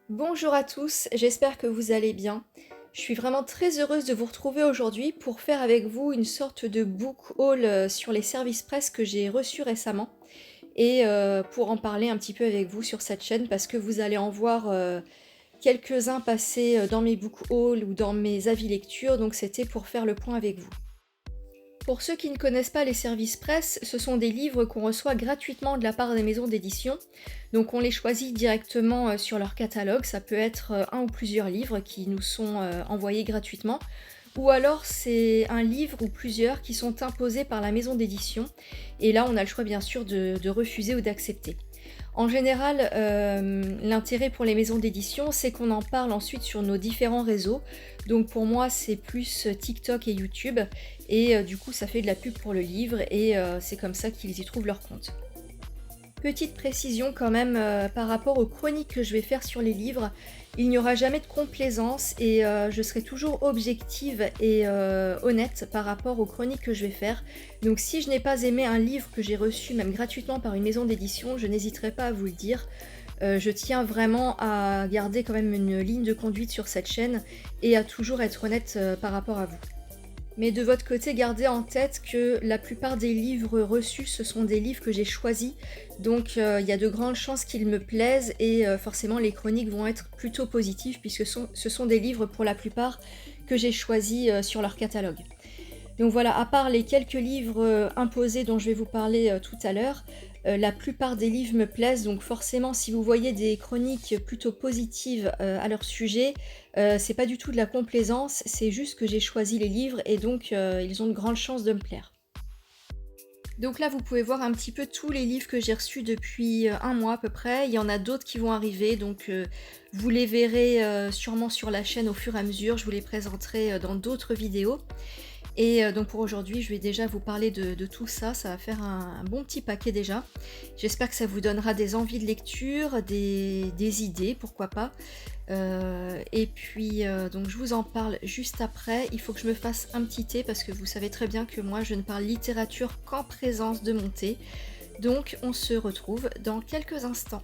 Bonjour à tous, j'espère que vous allez bien. Je suis vraiment très heureuse de vous retrouver aujourd'hui pour faire avec vous une sorte de book haul sur les services presse que j'ai reçus récemment et pour en parler un petit peu avec vous sur cette chaîne parce que vous allez en voir quelques-uns passer dans mes book hauls ou dans mes avis lecture, donc c'était pour faire le point avec vous. Pour ceux qui ne connaissent pas les services presse, ce sont des livres qu'on reçoit gratuitement de la part des maisons d'édition. Donc on les choisit directement sur leur catalogue, ça peut être un ou plusieurs livres qui nous sont envoyés gratuitement. Ou alors c'est un livre ou plusieurs qui sont imposés par la maison d'édition. Et là on a le choix bien sûr de refuser ou d'accepter. En général, l'intérêt pour les maisons d'édition, c'est qu'on en parle ensuite sur nos différents réseaux. Donc pour moi, c'est plus TikTok et YouTube. Et du coup, ça fait de la pub pour le livre et c'est comme ça qu'ils y trouvent leur compte. Petite précision quand même par rapport aux chroniques que je vais faire sur les livres, il n'y aura jamais de complaisance et je serai toujours objective et honnête par rapport aux chroniques que je vais faire. Donc si je n'ai pas aimé un livre que j'ai reçu même gratuitement par une maison d'édition, je n'hésiterai pas à vous le dire. Je tiens vraiment à garder quand même une ligne de conduite sur cette chaîne et à toujours être honnête par rapport à vous. Mais de votre côté, gardez en tête que la plupart des livres reçus, ce sont des livres que j'ai choisis. Donc il y a de grandes chances qu'ils me plaisent et forcément les chroniques vont être plutôt positives puisque ce sont des livres pour la plupart que j'ai choisis sur leur catalogue. Donc voilà, à part les quelques livres imposés dont je vais vous parler tout à l'heure, la plupart des livres me plaisent, donc forcément si vous voyez des chroniques plutôt positives à leur sujet, c'est pas du tout de la complaisance, c'est juste que j'ai choisi les livres et donc ils ont de grandes chances de me plaire. Donc là, vous pouvez voir un petit peu tous les livres que j'ai reçus depuis un mois à peu près. Il y en a d'autres qui vont arriver, donc vous les verrez sûrement sur la chaîne au fur et à mesure. Je vous les présenterai dans d'autres vidéos. Et donc pour aujourd'hui, je vais déjà vous parler de tout ça. Ça va faire un bon petit paquet déjà. J'espère que ça vous donnera des envies de lecture, des idées, pourquoi pas. Et puis donc je vous en parle juste après. Il faut que je me fasse un petit thé parce que vous savez très bien que moi je ne parle littérature qu'en présence de mon thé. Donc on se retrouve dans quelques instants.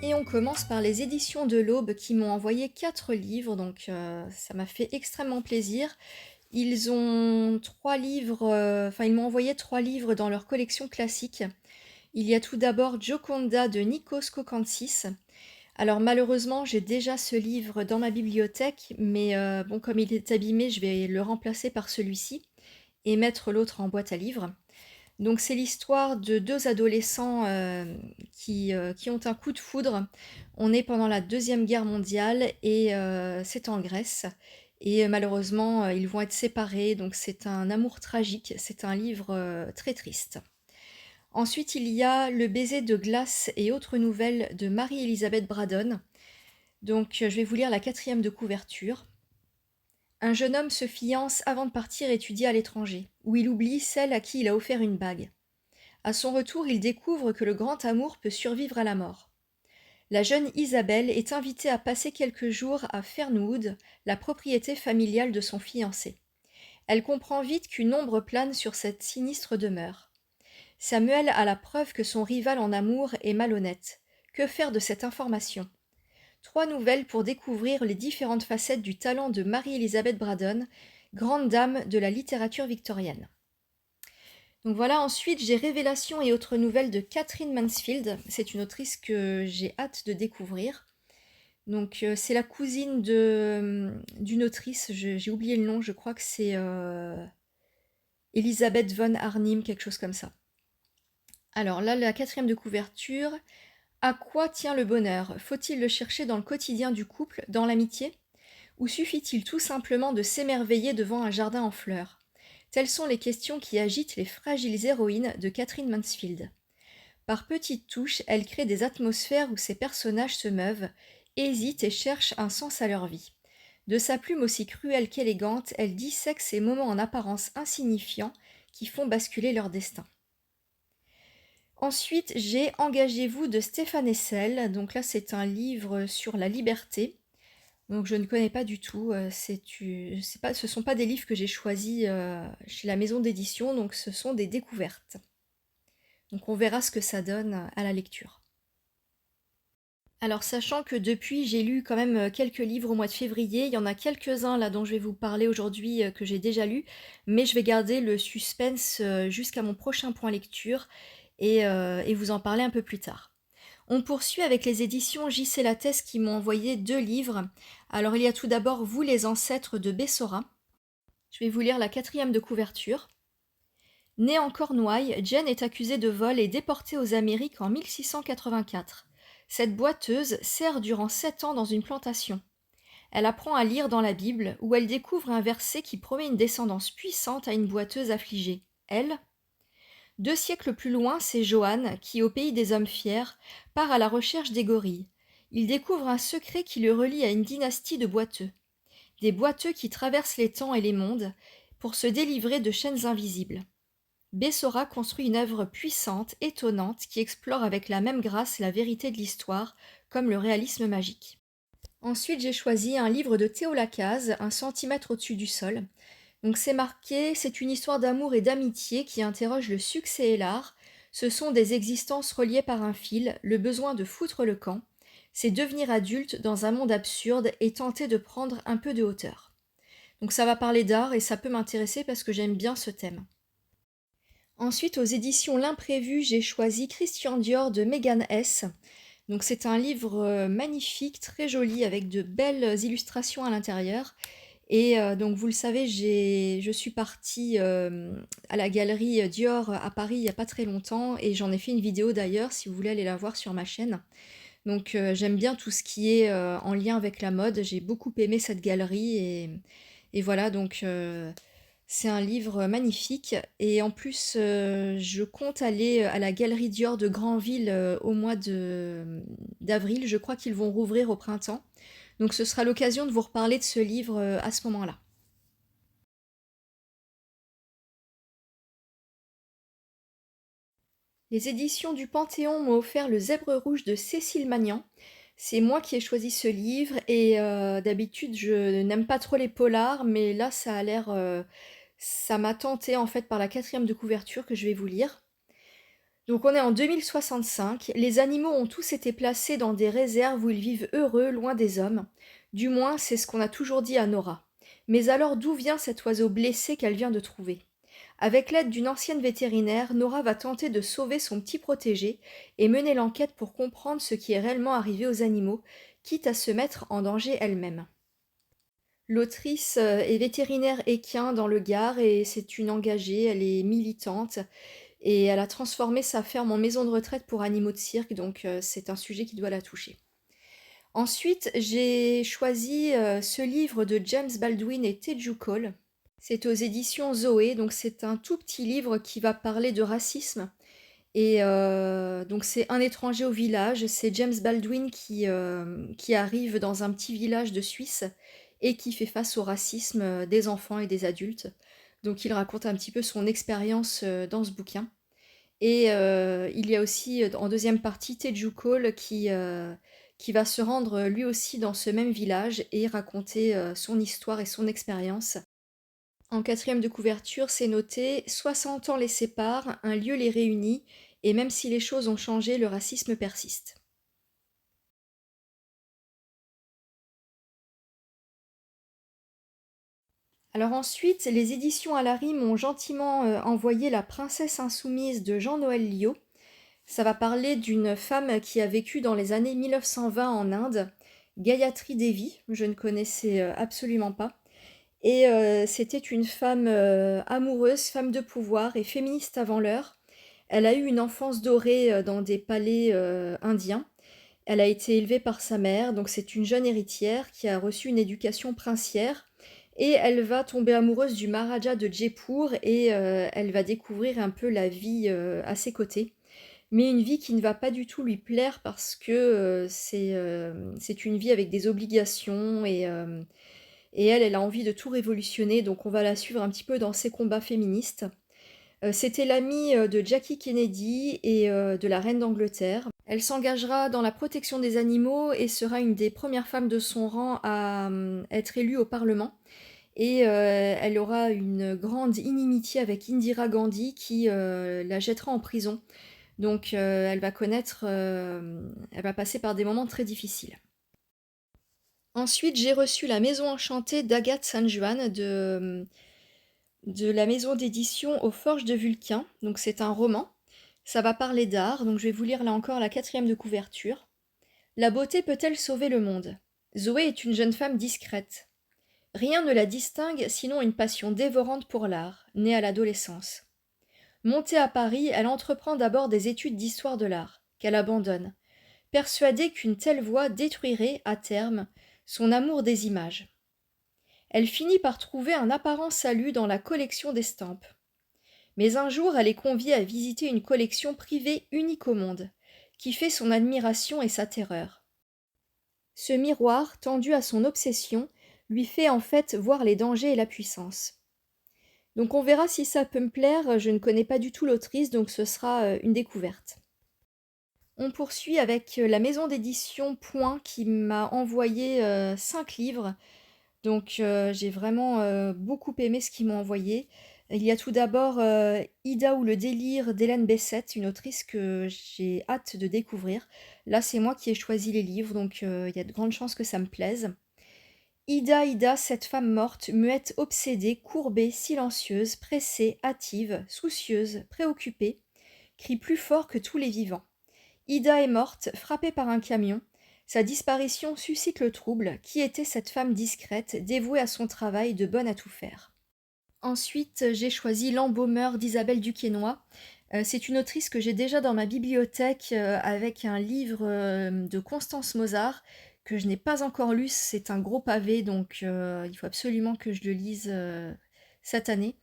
Et on commence par les éditions de l'Aube qui m'ont envoyé 4 livres, donc ça m'a fait extrêmement plaisir. Ils ont 3 livres, enfin ils m'ont envoyé 3 livres dans leur collection classique. Il y a tout d'abord Gioconda de Nikos Kokantsis. Alors malheureusement, j'ai déjà ce livre dans ma bibliothèque, mais bon, comme il est abîmé, je vais le remplacer par celui-ci et mettre l'autre en boîte à livres. Donc c'est l'histoire de 2 adolescents, qui ont un coup de foudre. On est pendant la Deuxième Guerre mondiale et c'est en Grèce et malheureusement, ils vont être séparés, donc c'est un amour tragique. C'est un livre, très triste. Ensuite, il y a Le baiser de glace et autres nouvelles de Marie-Élisabeth Braddon. Donc je vais vous lire la 4e de couverture. Un jeune homme se fiance avant de partir étudier à l'étranger, où il oublie celle à qui il a offert une bague. À son retour, il découvre que le grand amour peut survivre à la mort. La jeune Isabelle est invitée à passer quelques jours à Fernwood, la propriété familiale de son fiancé. Elle comprend vite qu'une ombre plane sur cette sinistre demeure. Samuel a la preuve que son rival en amour est malhonnête. Que faire de cette information? 3 nouvelles pour découvrir les différentes facettes du talent de Marie-Élisabeth Braddon, grande dame de la littérature victorienne. Donc voilà, ensuite j'ai Révélation et autres nouvelles de Catherine Mansfield. C'est une autrice que j'ai hâte de découvrir. Donc c'est la cousine d'une autrice, j'ai oublié le nom, je crois que c'est Elisabeth von Arnim, quelque chose comme ça. Alors là, la 4e de couverture. À quoi tient le bonheur? Faut-il le chercher dans le quotidien du couple, dans l'amitié? Ou suffit-il tout simplement de s'émerveiller devant un jardin en fleurs? Telles sont les questions qui agitent les fragiles héroïnes de Catherine Mansfield. Par petites touches, elle crée des atmosphères où ses personnages se meuvent, hésitent et cherchent un sens à leur vie. De sa plume aussi cruelle qu'élégante, elle dissèque ces moments en apparence insignifiants qui font basculer leur destin. Ensuite, j'ai Engagez-vous de Stéphane Hessel. Donc là, c'est un livre sur la liberté. Donc je ne connais pas du tout. Ce sont pas des livres que j'ai choisis chez la maison d'édition, donc ce sont des découvertes. Donc on verra ce que ça donne à la lecture. Alors sachant que depuis j'ai lu quand même quelques livres au mois de février, il y en a quelques-uns là dont je vais vous parler aujourd'hui que j'ai déjà lus, mais je vais garder le suspense jusqu'à mon prochain point lecture et vous en parler un peu plus tard. On poursuit avec les éditions J.C. Lattès qui m'ont envoyé 2 livres. Alors il y a tout d'abord Vous les ancêtres de Bessora. Je vais vous lire la 4e de couverture. Née en Cornouailles, Jane est accusée de vol et déportée aux Amériques en 1684. Cette boiteuse sert durant 7 ans dans une plantation. Elle apprend à lire dans la Bible, où elle découvre un verset qui promet une descendance puissante à une boiteuse affligée. Elle, 2 siècles plus loin, c'est Johann qui, au pays des hommes fiers, part à la recherche des gorilles. Il découvre un secret qui le relie à une dynastie de boiteux. Des boiteux qui traversent les temps et les mondes pour se délivrer de chaînes invisibles. Bessora construit une œuvre puissante, étonnante, qui explore avec la même grâce la vérité de l'histoire, comme le réalisme magique. Ensuite, j'ai choisi un livre de Théo Lacaze, Un centimètre au-dessus du sol. Donc c'est marqué, c'est une histoire d'amour et d'amitié qui interroge le succès et l'art. Ce sont des existences reliées par un fil, le besoin de foutre le camp. C'est devenir adulte dans un monde absurde et tenter de prendre un peu de hauteur. Donc ça va parler d'art et ça peut m'intéresser parce que j'aime bien ce thème. Ensuite, aux éditions L'Imprévu, j'ai choisi Christian Dior de Megan S. Donc c'est un livre magnifique, très joli, avec de belles illustrations à l'intérieur. Et donc vous le savez, je suis partie à la galerie Dior à Paris il n'y a pas très longtemps et j'en ai fait une vidéo d'ailleurs si vous voulez aller la voir sur ma chaîne. Donc j'aime bien tout ce qui est en lien avec la mode, j'ai beaucoup aimé cette galerie et voilà donc c'est un livre magnifique et en plus je compte aller à la galerie Dior de Granville au mois d'avril, je crois qu'ils vont rouvrir au printemps. Donc ce sera l'occasion de vous reparler de ce livre à ce moment-là. Les éditions du Panthéon m'ont offert Le Zèbre rouge de Cécile Magnan. C'est moi qui ai choisi ce livre et d'habitude je n'aime pas trop les polars, mais là ça a l'air... ça m'a tenté en fait par la 4e de couverture que je vais vous lire. Donc on est en 2065, les animaux ont tous été placés dans des réserves où ils vivent heureux, loin des hommes. Du moins, c'est ce qu'on a toujours dit à Nora. Mais alors d'où vient cet oiseau blessé qu'elle vient de trouver? Avec l'aide d'une ancienne vétérinaire, Nora va tenter de sauver son petit protégé et mener l'enquête pour comprendre ce qui est réellement arrivé aux animaux, quitte à se mettre en danger elle-même. L'autrice est vétérinaire équin dans le Gard et c'est une engagée, elle est militante. Et elle a transformé sa ferme en maison de retraite pour animaux de cirque, donc c'est un sujet qui doit la toucher. Ensuite, j'ai choisi ce livre de James Baldwin et Teju Cole. C'est aux éditions Zoé, donc c'est un tout petit livre qui va parler de racisme. Et donc c'est Un étranger au village, c'est James Baldwin qui arrive dans un petit village de Suisse et qui fait face au racisme des enfants et des adultes. Donc il raconte un petit peu son expérience dans ce bouquin. Et il y a aussi en deuxième partie Teju Cole qui va se rendre lui aussi dans ce même village et raconter son histoire et son expérience. En 4e de couverture, c'est noté 60 ans les séparent, un lieu les réunit, et même si les choses ont changé, le racisme persiste. Alors ensuite, les éditions Alary m'ont gentiment envoyé La Princesse insoumise de Jean-Noël Liot. Ça va parler d'une femme qui a vécu dans les années 1920 en Inde, Gayatri Devi, je ne connaissais absolument pas. Et c'était une femme amoureuse, femme de pouvoir et féministe avant l'heure. Elle a eu une enfance dorée dans des palais indiens. Elle a été élevée par sa mère, donc c'est une jeune héritière qui a reçu une éducation princière. Et elle va tomber amoureuse du Maharaja de Jaipur et elle va découvrir un peu la vie à ses côtés. mais une vie qui ne va pas du tout lui plaire parce que, c'est une vie avec des obligations et elle a envie de tout révolutionner, donc on va la suivre un petit peu dans ses combats féministes. C'était l'amie, de Jackie Kennedy et de la reine d'Angleterre. Elle s'engagera dans la protection des animaux et sera une des premières femmes de son rang à, être élue au parlement et elle aura une grande inimitié avec Indira Gandhi qui, la jettera en prison. Donc elle va passer par des moments très difficiles. Ensuite, j'ai reçu La Maison enchantée d'Agathe Sanjuan de la maison d'édition Aux Forges de Vulcain. Donc c'est un roman. Ça va parler d'art, donc je vais vous lire là encore la quatrième de couverture. La beauté peut-elle sauver le monde? Zoé est une jeune femme discrète. Rien ne la distingue sinon une passion dévorante pour l'art, née à l'adolescence. Montée à Paris, elle entreprend d'abord des études d'histoire de l'art, qu'elle abandonne, persuadée qu'une telle voie détruirait, à terme, son amour des images. Elle finit par trouver un apparent salut dans la collection d'estampes. Mais un jour, elle est conviée à visiter une collection privée unique au monde, qui fait son admiration et sa terreur. Ce miroir, tendu à son obsession, lui fait en fait voir les dangers et la puissance. Donc on verra si ça peut me plaire, je ne connais pas du tout l'autrice, donc ce sera une découverte. On poursuit avec la maison d'édition Point qui m'a envoyé 5 livres. Donc j'ai vraiment beaucoup aimé ce qu'ils m'ont envoyé. Il y a tout d'abord Ida ou le délire d'Hélène Bessette, une autrice que j'ai hâte de découvrir. Là, c'est moi qui ai choisi les livres, donc il y a de grandes chances que ça me plaise. Ida, cette femme morte, muette, obsédée, courbée, silencieuse, pressée, hâtive, soucieuse, préoccupée, crie plus fort que tous les vivants. Ida est morte, frappée par un camion. Sa disparition suscite le trouble. Qui était cette femme discrète, dévouée à son travail, de bonne à tout faire? Ensuite, j'ai choisi L'embaumeur d'Isabelle Duquesnoy. C'est une autrice que j'ai déjà dans ma bibliothèque avec un livre de Constance Mozart que je n'ai pas encore lu. C'est un gros pavé, donc il faut absolument que je le lise cette année.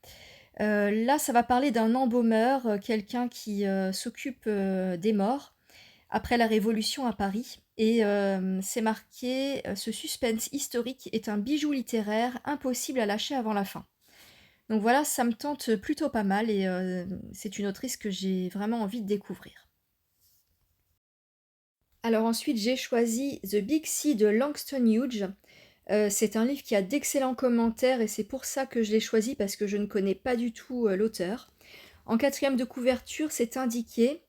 Là, ça va parler d'un embaumeur, quelqu'un qui s'occupe des morts après la Révolution à Paris. Et c'est marqué ce suspense historique est un bijou littéraire impossible à lâcher avant la fin. Donc voilà, ça me tente plutôt pas mal et c'est une autrice que j'ai vraiment envie de découvrir. Alors ensuite, j'ai choisi The Big Sea de Langston Hughes. C'est un livre qui a d'excellents commentaires et c'est pour ça que je l'ai choisi parce que je ne connais pas du tout l'auteur. En quatrième de couverture, c'est indiqué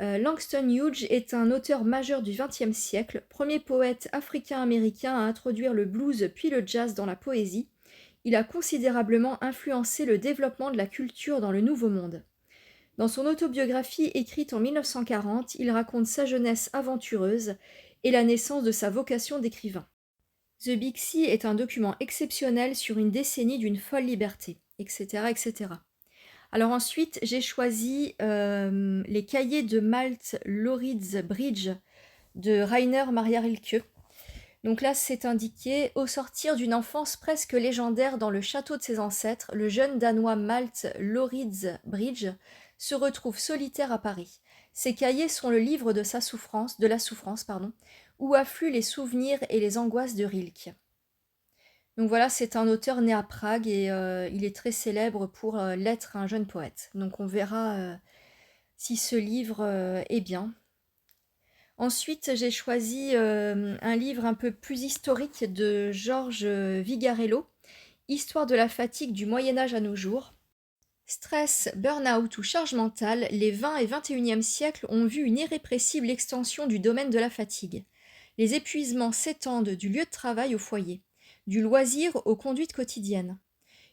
Langston Hughes est un auteur majeur du XXe siècle, premier poète africain-américain à introduire le blues puis le jazz dans la poésie. Il a considérablement influencé le développement de la culture dans le Nouveau Monde. Dans son autobiographie écrite en 1940, il raconte sa jeunesse aventureuse et la naissance de sa vocation d'écrivain. The Big Sea est un document exceptionnel sur une décennie d'une folle liberté, etc. etc. Alors ensuite, j'ai choisi les cahiers de Malte Loridz Bridge de Rainer Maria Rilke. Donc là, c'est indiqué au sortir d'une enfance presque légendaire dans le château de ses ancêtres, le jeune Danois Malte Loridz Bridge se retrouve solitaire à Paris. Ces cahiers sont le livre de la souffrance, où affluent les souvenirs et les angoisses de Rilke. Donc voilà, c'est un auteur né à Prague et il est très célèbre pour l'être un jeune poète. Donc on verra si ce livre est bien. Ensuite, j'ai choisi un livre un peu plus historique de Georges Vigarello, Histoire de la fatigue du Moyen Âge à nos jours. Stress, burn-out ou charge mentale, les 20 et 21e siècles ont vu une irrépressible extension du domaine de la fatigue. Les épuisements s'étendent du lieu de travail au foyer, du loisir aux conduites quotidiennes.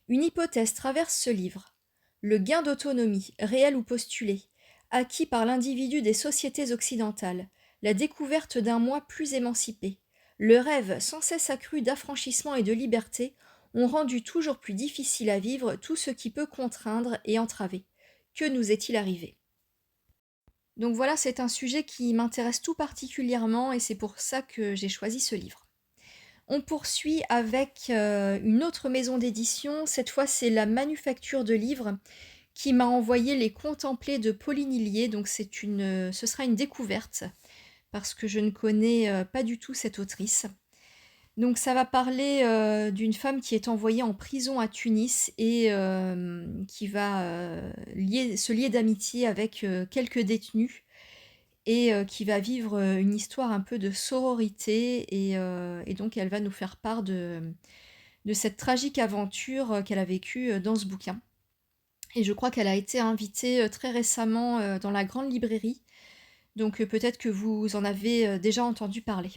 Une hypothèse traverse ce livre. Le gain d'autonomie, réel ou postulé, acquis par l'individu des sociétés occidentales, la découverte d'un moi plus émancipé, le rêve sans cesse accru d'affranchissement et de liberté ont rendu toujours plus difficile à vivre tout ce qui peut contraindre et entraver. Que nous est-il arrivé? Donc voilà, c'est un sujet qui m'intéresse tout particulièrement et c'est pour ça que j'ai choisi ce livre. On poursuit avec une autre maison d'édition, cette fois c'est la Manufacture de livres qui m'a envoyé Les Contemplés de Pauline Hillier. Donc ce sera une découverte parce que je ne connais pas du tout cette autrice. Donc ça va parler d'une femme qui est envoyée en prison à Tunis et qui va se lier d'amitié avec quelques détenus et qui va vivre une histoire un peu de sororité et donc elle va nous faire part de cette tragique aventure qu'elle a vécue dans ce bouquin. Et je crois qu'elle a été invitée très récemment dans la grande librairie, donc peut-être que vous en avez déjà entendu parler.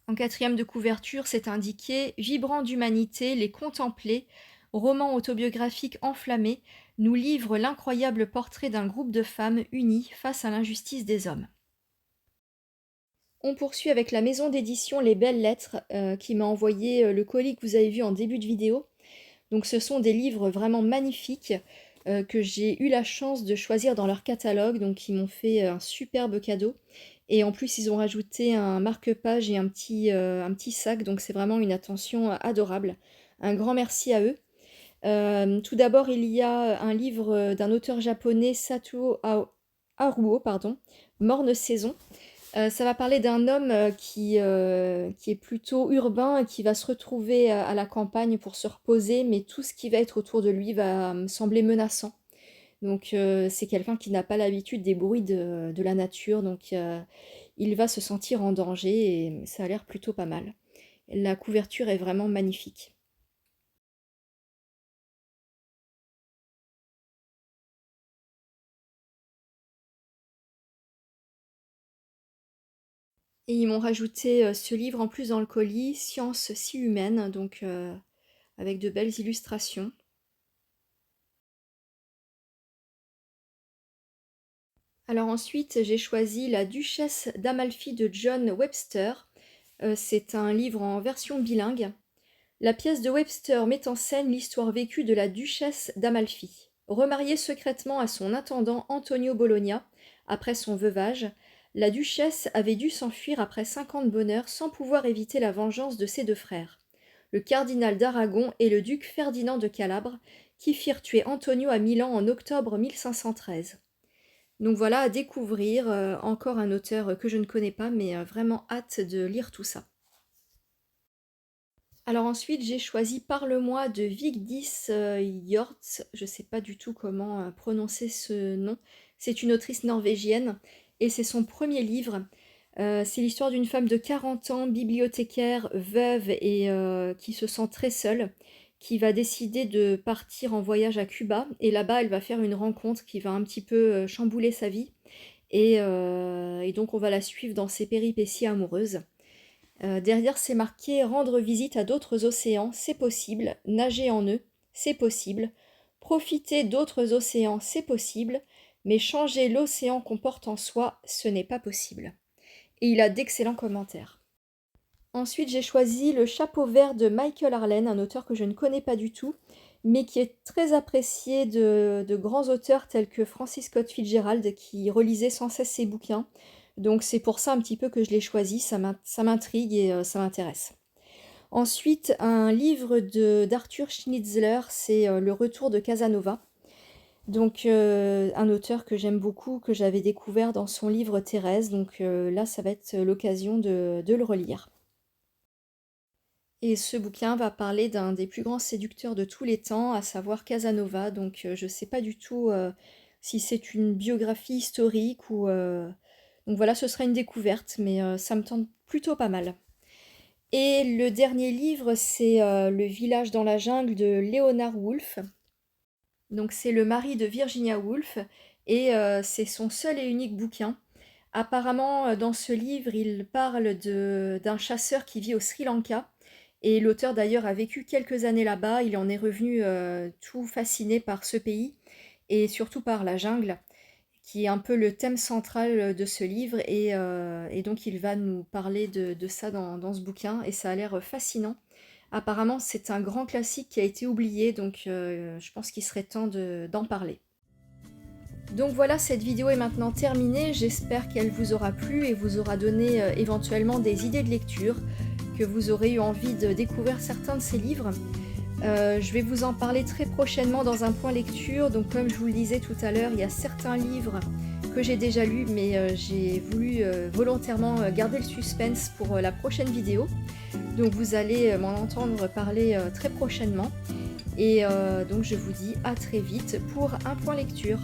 En quatrième de couverture, c'est indiqué « Vibrant d'humanité, les contemplés, roman autobiographique enflammé, nous livre l'incroyable portrait d'un groupe de femmes unies face à l'injustice des hommes ». On poursuit avec la maison d'édition Les Belles Lettres qui m'a envoyé le colis que vous avez vu en début de vidéo. Donc ce sont des livres vraiment magnifiques que j'ai eu la chance de choisir dans leur catalogue, donc ils m'ont fait un superbe cadeau. Et en plus, ils ont rajouté un marque-page et un petit sac, donc c'est vraiment une attention adorable. Un grand merci à eux. Tout d'abord, il y a un livre d'un auteur japonais, Satuo Haruo, Morne Saison. Ça va parler d'un homme qui est plutôt urbain et qui va se retrouver à la campagne pour se reposer, mais tout ce qui va être autour de lui va me sembler menaçant. Donc c'est quelqu'un qui n'a pas l'habitude des bruits de la nature, donc il va se sentir en danger et ça a l'air plutôt pas mal. La couverture est vraiment magnifique. Et ils m'ont rajouté ce livre en plus dans le colis, Science si humaine, donc avec de belles illustrations. Alors ensuite, j'ai choisi La Duchesse d'Amalfi de John Webster. C'est un livre en version bilingue. La pièce de Webster met en scène l'histoire vécue de la duchesse d'Amalfi. Remariée secrètement à son intendant Antonio Bologna, après son veuvage, la duchesse avait dû s'enfuir après 5 ans de bonheur sans pouvoir éviter la vengeance de ses 2 frères, le cardinal d'Aragon et le duc Ferdinand de Calabre, qui firent tuer Antonio à Milan en octobre 1513. Donc voilà, à découvrir, encore un auteur que je ne connais pas, mais vraiment hâte de lire tout ça. Alors ensuite, j'ai choisi Parle-moi de Vigdis Hjorth. Je ne sais pas du tout comment prononcer ce nom. C'est une autrice norvégienne et c'est son premier livre. C'est l'histoire d'une femme de 40 ans, bibliothécaire, veuve et qui se sent très seule, qui va décider de partir en voyage à Cuba. Et là-bas, elle va faire une rencontre qui va un petit peu chambouler sa vie. Et donc, on va la suivre dans ses péripéties amoureuses. Derrière, c'est marqué « Rendre visite à d'autres océans, c'est possible. Nager en eux, c'est possible. Profiter d'autres océans, c'est possible. Mais changer l'océan qu'on porte en soi, ce n'est pas possible. » Et il a d'excellents commentaires. Ensuite, j'ai choisi Le Chapeau vert de Michael Arlen, un auteur que je ne connais pas du tout, mais qui est très apprécié de grands auteurs tels que Francis Scott Fitzgerald, qui relisait sans cesse ses bouquins. Donc c'est pour ça un petit peu que je l'ai choisi, ça m'intrigue et ça m'intéresse. Ensuite, un livre d'Arthur Schnitzler, c'est Le Retour de Casanova. Donc un auteur que j'aime beaucoup, que j'avais découvert dans son livre Thérèse. Donc là, ça va être l'occasion de le relire. Et ce bouquin va parler d'un des plus grands séducteurs de tous les temps, à savoir Casanova. Donc je ne sais pas du tout si c'est une biographie historique ou... Donc voilà, ce sera une découverte, mais ça me tente plutôt pas mal. Et le dernier livre, c'est Le village dans la jungle de Leonard Woolf. Donc c'est le mari de Virginia Woolf et c'est son seul et unique bouquin. Apparemment, dans ce livre, il parle d'un chasseur qui vit au Sri Lanka. Et l'auteur d'ailleurs a vécu quelques années là-bas. Il en est revenu tout fasciné par ce pays et surtout par la jungle, qui est un peu le thème central de ce livre. Et donc il va nous parler de ça dans ce bouquin et ça a l'air fascinant. Apparemment, c'est un grand classique qui a été oublié, donc je pense qu'il serait temps d'en parler. Donc voilà, cette vidéo est maintenant terminée. J'espère qu'elle vous aura plu et vous aura donné éventuellement des idées de lecture, que vous aurez eu envie de découvrir certains de ces livres. Je vais vous en parler très prochainement dans un point lecture. Donc comme je vous le disais tout à l'heure, il y a certains livres que j'ai déjà lus, mais j'ai voulu volontairement garder le suspense pour la prochaine vidéo. Donc vous allez m'en entendre parler très prochainement. Et donc je vous dis à très vite pour un point lecture.